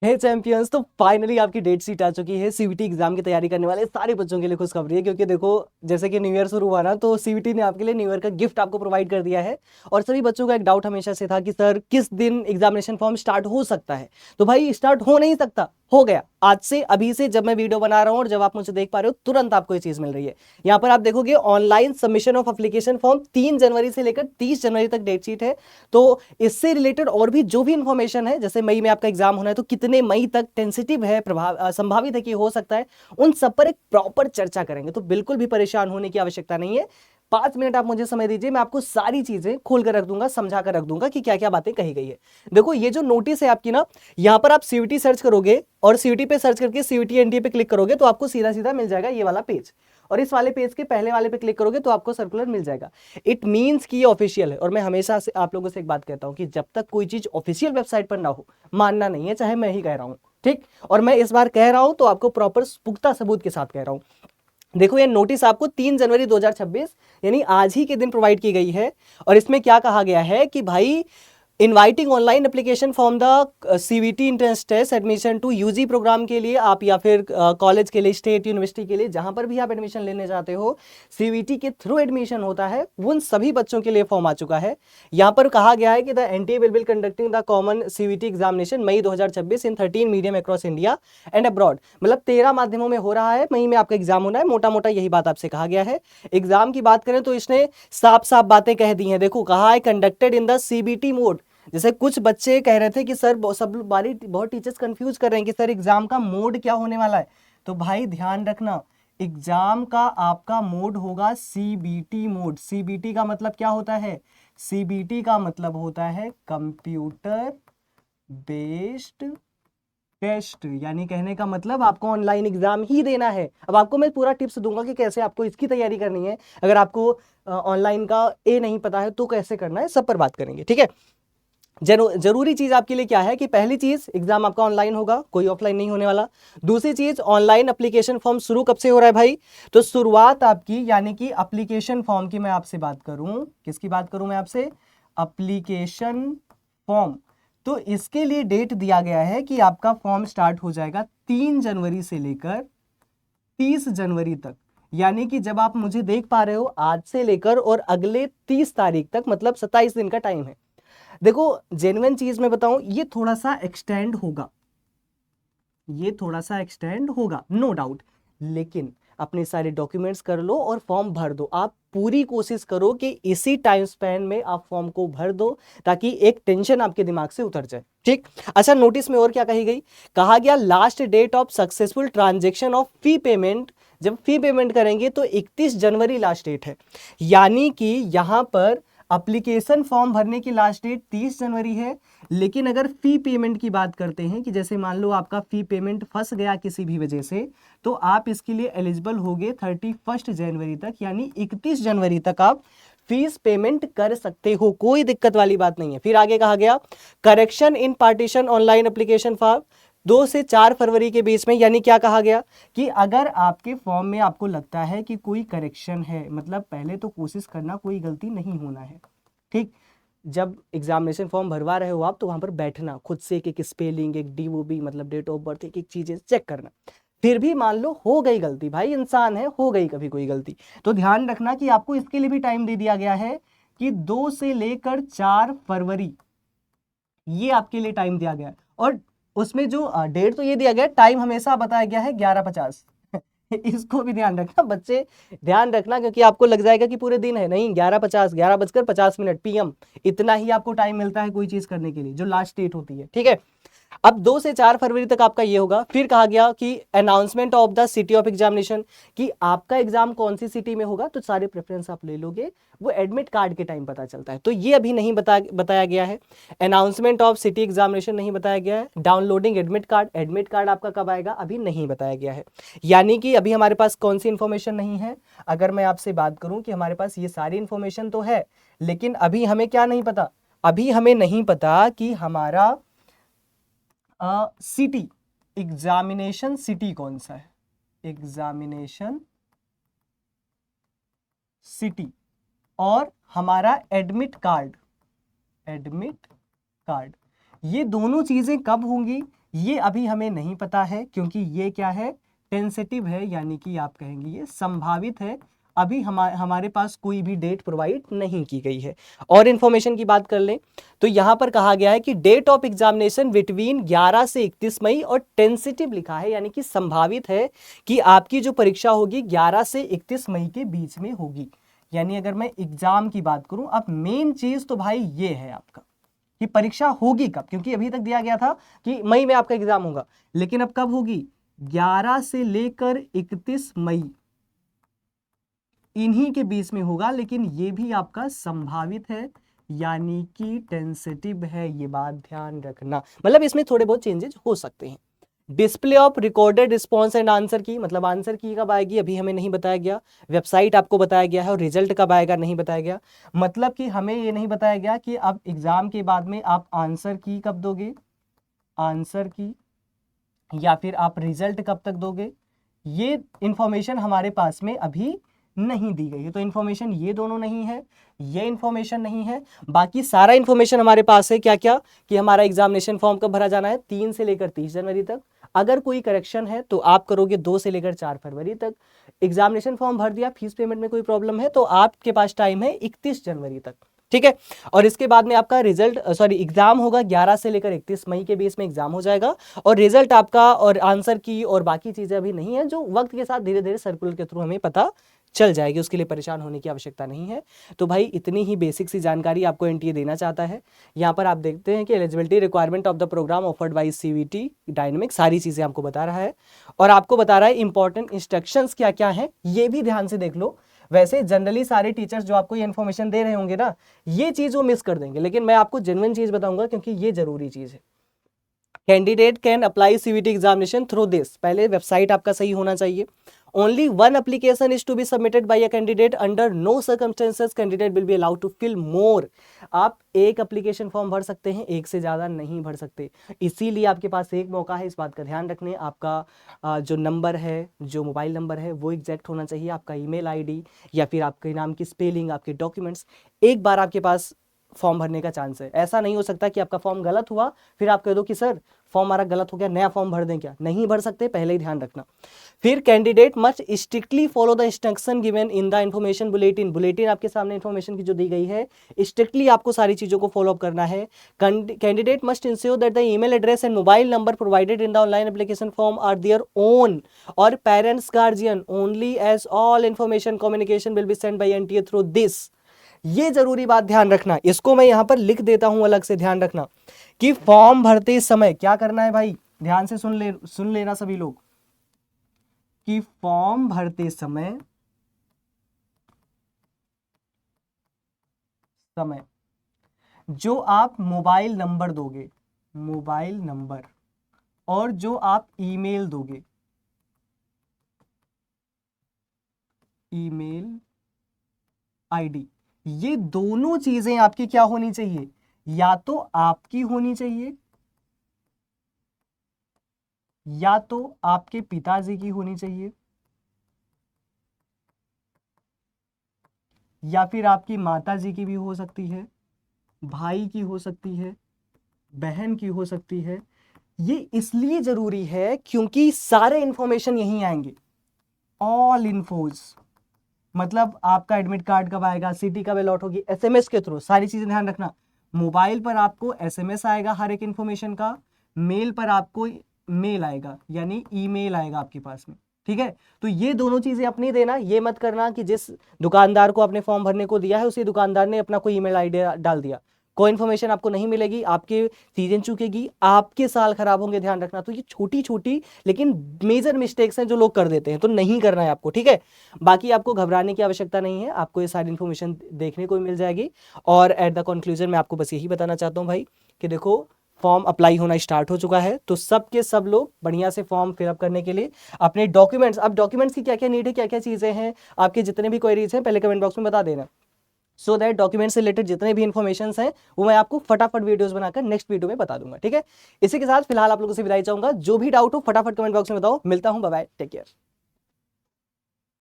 हे champions, तो finally आपकी date sheet आ चुकी है। सीवीटी एग्जाम की तैयारी करने वाले सारे बच्चों के लिए खुशखबरी है, क्योंकि देखो जैसे कि न्यू ईयर शुरू हुआ ना, तो सीवीटी ने आपके लिए न्यू ईयर का गिफ्ट आपको प्रोवाइड कर दिया है। और सभी बच्चों का एक डाउट हमेशा से था कि सर किस दिन एग्जामिनेशन फॉर्म स्टार्ट हो सकता है। तो भाई स्टार्ट हो नहीं सकता, हो गया आज से, अभी से जब मैं वीडियो बना रहा हूं और जब आप मुझे देख पा रहे हो तुरंत आपको ये चीज मिल रही है। यहाँ पर आप देखोगे online submission of application form 3 जनवरी से लेकर 30 जनवरी तक डेट शीट है। तो इससे रिलेटेड और भी जो भी इंफॉर्मेशन है, जैसे मई में आपका एग्जाम होना है तो कितने मई तक टेंसिटिव है, संभावित है कि हो सकता है, उन सब पर एक प्रॉपर चर्चा करेंगे। तो बिल्कुल भी परेशान होने की आवश्यकता नहीं है। 5 मिनट आप मुझे समय दीजिए, मैं आपको सारी चीजें खोल कर रख दूंगा, समझा कर रख दूंगा कि क्या क्या बातें कही गई है। देखो ये जो नोटिस है आपकी ना, यहां पर आप सीवीटी सर्च करोगे और सीवीटी पे सर्च करके सीवीटी एनडीए पे क्लिक करोगे तो आपको सीधा सीधा मिल जाएगा ये वाला पेज। और इस वाले पेज के पहले वाले पे क्लिक करोगे तो आपको सर्कुलर मिल जाएगा। इट मींस कि ये ऑफिशियल है। और मैं हमेशा से आप लोगों से एक बात कहता हूं कि जब तक कोई चीज ऑफिशियल वेबसाइट पर ना हो, मानना नहीं है, चाहे मैं ही कह रहा हूं। ठीक। और मैं इस बार कह रहा हूं तो आपको प्रॉपर पुख्ता सबूत के साथ कह रहा हूं। देखो ये नोटिस आपको 3 जनवरी 2026 यानी आज ही के दिन प्रोवाइड की गई है। और इसमें क्या कहा गया है कि भाई inviting online application form the CUET entrance test admission to UG programme के लिए, आप या फिर कॉलेज के लिए, स्टेट यूनिवर्सिटी के लिए, जहां पर भी आप एडमिशन लेने जाते हो, सीवीटी के थ्रू एडमिशन होता है, उन सभी बच्चों के लिए फॉर्म आ चुका है। यहां पर कहा गया है कि the NTA will be conducting the common CUET examination May 2026 in 13 medium across India and abroad. मतलब 13 माध्यमों में हो रहा है, मई में आपका एग्जाम होना है, मोटा मोटा यही बात आपसे कहा गया है। एग्जाम की बात करें तो इसने साफ साफ बातें कह दी हैं। देखो कहा है conducted in the CBT mode. जैसे कुछ बच्चे कह रहे थे कि सर सब बारी बहुत टीचर्स कंफ्यूज कर रहे हैं कि सर एग्जाम का मोड क्या होने वाला है। तो भाई ध्यान रखना, एग्जाम का आपका मोड होगा सीबीटी मोड। सीबीटी का मतलब क्या होता है? सीबीटी का मतलब होता है कंप्यूटर बेस्ड टेस्ट। यानी कहने का मतलब आपको ऑनलाइन एग्जाम ही देना है। अब आपको मैं पूरा टिप्स दूंगा कि कैसे आपको इसकी तैयारी करनी है। अगर आपको ऑनलाइन का ए नहीं पता है तो कैसे करना है, सब पर बात करेंगे, ठीक है। जरूरी चीज आपके लिए क्या है कि पहली चीज एग्जाम आपका ऑनलाइन होगा, कोई ऑफलाइन नहीं होने वाला। दूसरी चीज ऑनलाइन एप्लीकेशन फॉर्म शुरू कब से हो रहा है भाई? तो शुरुआत आपकी, यानी कि एप्लीकेशन फॉर्म की मैं आपसे बात करूं, किसकी बात करूं मैं आपसे? Application form. तो इसके लिए डेट दिया गया है कि आपका फॉर्म स्टार्ट हो जाएगा 3 जनवरी से लेकर 30 जनवरी तक। यानी कि जब आप मुझे देख पा रहे हो, आज से लेकर और अगले 30 तारीख तक, मतलब 27 दिन का टाइम है। देखो जेन्युइन चीज मैं बताऊं, ये थोड़ा सा एक्सटेंड होगा, ये थोड़ा सा एक्सटेंड होगा, नो डाउट। लेकिन अपने सारे डॉक्यूमेंट्स कर लो और फॉर्म भर दो। आप पूरी कोशिश करो कि इसी टाइम स्पैन में आप फॉर्म को भर दो, ताकि एक टेंशन आपके दिमाग से उतर जाए, ठीक। अच्छा, नोटिस में और क्या कही गई? कहा गया last date of successful transaction of fee payment. जब फी पेमेंट करेंगे तो 31 जनवरी लास्ट डेट है। यानी कि यहां पर एप्लीकेशन फॉर्म भरने की लास्ट डेट 30 जनवरी है। लेकिन अगर फी पेमेंट की बात करते हैं कि जैसे मान लो आपका फी पेमेंट फंस गया किसी भी वजह से, तो आप इसके लिए एलिजिबल होगे 31 जनवरी तक, यानी 31 जनवरी तक आप फीस पेमेंट कर सकते हो, कोई दिक्कत वाली बात नहीं है। फिर आगे कहा गया correction in partition online application form 2 से 4 फरवरी के बीच में। यानी क्या कहा गया कि अगर आपके फॉर्म में आपको लगता है कि कोई करेक्शन है, मतलब पहले तो कोशिश करना कोई गलती नहीं होना है, ठीक। जब एग्जामिनेशन फॉर्म भरवा रहे हो आप, तो वहां पर बैठना, खुद से एक एक स्पेलिंग, एक डीओबी मतलब डेट ऑफ बर्थ, एक एक चीजें चेक करना। फिर भी मान लो हो गई गलती, भाई इंसान है, हो गई कभी कोई गलती, तो ध्यान रखना कि आपको इसके लिए भी टाइम दे दिया गया है कि 2 से लेकर 4 फरवरी, ये आपके लिए टाइम दिया गया है। और उसमें जो डेट तो ये दिया गया है, टाइम हमेशा बताया गया है 11:50। इसको भी ध्यान रखना बच्चे, ध्यान रखना, क्योंकि आपको लग जाएगा कि पूरे दिन है, नहीं, 11:50, 11:50 PM, इतना ही आपको टाइम मिलता है कोई चीज करने के लिए, जो लास्ट डेट होती है, ठीक है। अब 2 से 4 फरवरी तक आपका ये होगा। फिर कहा गया कि announcement of the city of examination, कि आपका एग्जाम कौन सी सिटी में होगा, तो सारे प्रेफरेंस आप ले लोगे, वो एडमिट कार्ड के टाइम पता चलता है, तो ये अभी नहीं बताया गया है। अनाउंसमेंट ऑफ सिटी एग्जामिनेशन नहीं बताया गया है। Downloading admit card, admit card आपका कब आएगा अभी नहीं बताया गया है। यानी कि अभी हमारे पास कौन सी इंफॉर्मेशन नहीं है? अगर मैं आपसे बात करूं कि हमारे पास ये सारी इंफॉर्मेशन तो है, लेकिन अभी हमें क्या नहीं पता? अभी हमें नहीं पता कि हमारा सिटी, एग्जामिनेशन सिटी कौन सा है, एग्जामिनेशन सिटी, और हमारा एडमिट कार्ड, एडमिट कार्ड, ये दोनों चीजें कब होंगी? ये अभी हमें नहीं पता है, क्योंकि ये क्या है, टेंसेटिव है, यानी कि आप कहेंगे ये संभावित है। अभी हमारे पास कोई भी डेट प्रोवाइड नहीं की गई है। और इन्फॉर्मेशन की बात कर लें तो यहां पर कहा गया है कि डेट ऑफ एग्जामिनेशन बिटवीन 11 से 31 मई, और टेंसेटिव लिखा है, यानी कि संभावित है कि आपकी जो परीक्षा होगी 11 से 31 मई के बीच में होगी। यानी अगर मैं एग्जाम की बात करूं, अब मेन चीज तो भाई ये है आपका कि परीक्षा होगी कब, क्योंकि अभी तक दिया गया था कि मई में आपका एग्जाम होगा, लेकिन अब कब होगी, 11 से लेकर 31 मई, इन्हीं के बीच में होगा। लेकिन ये भी आपका संभावित है, यानी कि टेंसेटिव है, ये बात ध्यान रखना। मतलब इसमें थोड़े बहुत चेंजेस हो सकते हैं। Display of recorded response and answer की, मतलब आंसर की कब आएगी अभी हमें नहीं बताया गया। वेबसाइट आपको बताया गया है, और रिजल्ट कब आएगा नहीं बताया गया। मतलब कि हमें ये नहीं बताया गया कि अब एग्जाम के बाद में आप आंसर की कब दोगे, आंसर की, या फिर आप रिजल्ट कब तक दोगे। ये इंफॉर्मेशन हमारे पास में अभी नहीं दी गई है। तो इंफॉर्मेशन ये दोनों नहीं है, ये इंफॉर्मेशन नहीं है। बाकी सारा इंफॉर्मेशन हमारे पास है। क्या क्या, कि हमारा एग्जामिनेशन फॉर्म कब भरा जाना है, 3 से लेकर 30 जनवरी तक। अगर कोई करेक्शन है तो आप करोगे 2 से लेकर 4 फरवरी तक। एग्जामिनेशन फॉर्म भर दिया, फीस पेमेंट में कोई प्रॉब्लम है तो आपके पास टाइम है 31 जनवरी तक, ठीक है। और इसके बाद में आपका रिजल्ट एग्जाम होगा 11 से लेकर 31 मई के बीच में एग्जाम हो जाएगा। और रिजल्ट आपका और आंसर की और बाकी चीजें अभी नहीं है, जो वक्त के साथ धीरे धीरे सर्कुलर के थ्रू हमें पता चल जाएगी, उसके लिए परेशान होने की आवश्यकता नहीं है। तो भाई इतनी ही बेसिक सी जानकारी आपको एनटीए देना चाहता है। यहाँ पर आप देखते हैं कि eligibility requirement of the programme offered by CUET dynamic, सारी चीजें आपको बता रहा है। और आपको बता रहा है इंपॉर्टेंट इंस्ट्रक्शंस क्या क्या है, ये भी ध्यान से देख लो। वैसे जनरली सारे टीचर्स जो आपको ये इन्फॉर्मेशन दे रहे होंगे ना, ये चीज वो मिस कर देंगे, लेकिन मैं आपको जेन्युइन चीज बताऊंगा क्योंकि ये जरूरी चीज है। Candidate can apply CUET examination through this, पहले वेबसाइट आपका सही होना चाहिए। Only one application is to be submitted by a candidate, under no circumstances candidate will be allowed to fill more. आप एक एप्लीकेशन फॉर्म भर सकते हैं, एक से ज्यादा नहीं भर सकते। इसीलिए आपके पास एक मौका है, इस बात का ध्यान रखने। आपका जो नंबर है, जो मोबाइल नंबर है, वो एग्जैक्ट होना चाहिए। आपका ईमेल आईडी या फिर आपके नाम की स्पेलिंग, आपके डॉक्यूमेंट्स, एक बार आपके पास फॉर्म भरने का चांस है। ऐसा नहीं हो सकता कि आपका फॉर्म गलत हुआ फिर आप कह दो कि सर फॉर्म हमारा गलत हो गया, नया फॉर्म भर दें क्या, नहीं भर सकते, पहले ही ध्यान रखना। फिर candidate must strictly follow the instruction given in the information bulletin, bulletin आपके सामने इंफॉर्मेशन की जो दी गई है, स्ट्रिक्टली आपको सारी चीजों को फॉलो अप करना है। Candidate must ensure that the email address and mobile number provided in the online application form are their own और parents guardian only, as all information communication will be send by NTA through this. ये जरूरी बात ध्यान रखना, इसको मैं यहां पर लिख देता हूं अलग से, ध्यान रखना कि फॉर्म भरते समय क्या करना है भाई, ध्यान से सुन लेना सभी लोग, कि फॉर्म भरते समय जो आप मोबाइल नंबर दोगे, मोबाइल नंबर, और जो आप ईमेल दोगे, ईमेल आईडी, ये दोनों चीजें आपकी क्या होनी चाहिए, या तो आपकी होनी चाहिए या तो आपके पिताजी की होनी चाहिए या फिर आपकी माताजी की भी हो सकती है, भाई की हो सकती है, बहन की हो सकती है। ये इसलिए जरूरी है क्योंकि सारे इंफॉर्मेशन यहीं आएंगे, ऑल इन्फोज। मतलब आपका एडमिट कार्ड कब आएगा, सिटी कब अलॉट होगी, एसएमएस के थ्रू, सारी चीजें ध्यान रखना। मोबाइल पर आपको एसएमएस आएगा हर एक इंफॉर्मेशन का, मेल पर आपको मेल आएगा, यानी ईमेल आएगा आपके पास में, ठीक है। तो ये दोनों चीजें अपनी देना, ये मत करना कि जिस दुकानदार को आपने फॉर्म भरने को दिया है उसी दुकानदार ने अपना कोई ईमेल आईडी डाल दिया, कोई इन्फॉर्मेशन आपको नहीं मिलेगी, आपके सीजन चुकेगी, आपके साल खराब होंगे, ध्यान रखना। तो ये छोटी छोटी लेकिन मेजर मिस्टेक्स हैं जो लोग कर देते हैं, तो नहीं करना है आपको, ठीक है। बाकी आपको घबराने की आवश्यकता नहीं है, आपको ये सारी इन्फॉर्मेशन देखने को मिल जाएगी। और एट द कंक्लूजन मैं आपको बस यही बताना चाहता हूँ भाई कि देखो फॉर्म अप्लाई होना स्टार्ट हो चुका है, तो सब के सब लोग बढ़िया से फॉर्म फिलअप करने के लिए अपने डॉक्यूमेंट्स, अब डॉक्यूमेंट्स की क्या क्या नीड है, क्या क्या चीजें हैं, आपके जितने भी क्वेरीज हैं पहले कमेंट बॉक्स में बता देना, सो दैट डॉक्यूमेंट से रिलेटेड जितने भी इन्फॉर्मेशन हैं वो मैं आपको फटाफट वीडियोस बनाकर नेक्स्ट वीडियो में बता दूंगा, ठीक है। इसी के साथ फिलहाल आप लोगों से विदाई चाहूंगा, जो भी डाउट हो फटाफट कमेंट बॉक्स में बताओ। मिलता हूं, बाय बाय, टेक केयर।